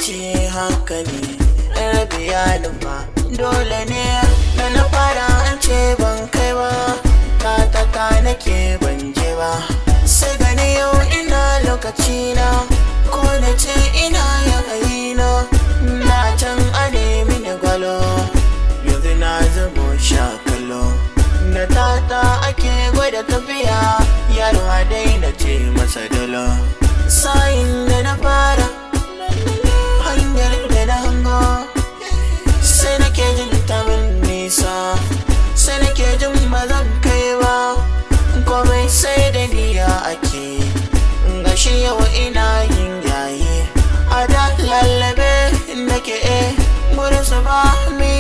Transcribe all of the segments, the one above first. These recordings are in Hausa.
lokaci haka ne rabi ya nufa dole ne da na fara an ce ban kai ba ta nake ban je ba sai gani yau ina lokaci na ko na ce ina yayi na can a nemi da gwalo yanzu na zamo shakalo da tata ake gwada tafiya yaro a daina ce masa dalo sayin da na fara hanyar da na hango sai nake jin tabin nisa sai nake jin ba zan kai ba komai sai da niyya ake gashi yau ina yin yayi a da lallabe nake gurin su ba mi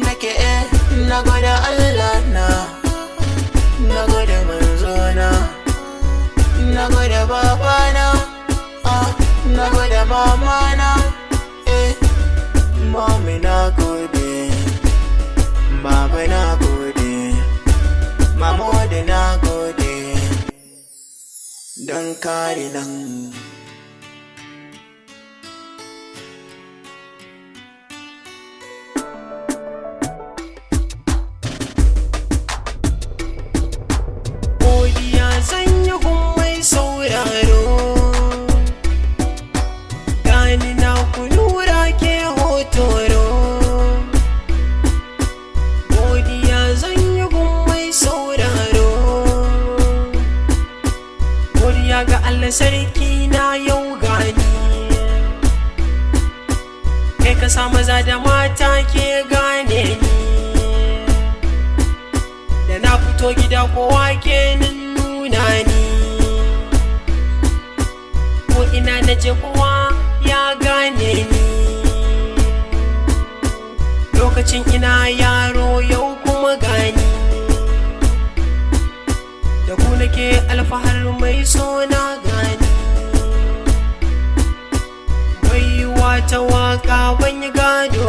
nake na gwada Allah na gwada manzona na gwada babana na gwada mamana mami na gode baba na gode mama da na gode don kare nan zan yi mai sauraro gani na kunura ke hotoro godiya zan yi mai sauraro godiya ga Allah sarki na yau gani kai ka sa maza da mata ke gane ni da na fito gida kowa ke ni ko ina na je kowa ya gane ni lokacin ina yaro yau kuma gani da ku nake alfahar mai sona gani baiwa ta waka ban yi gado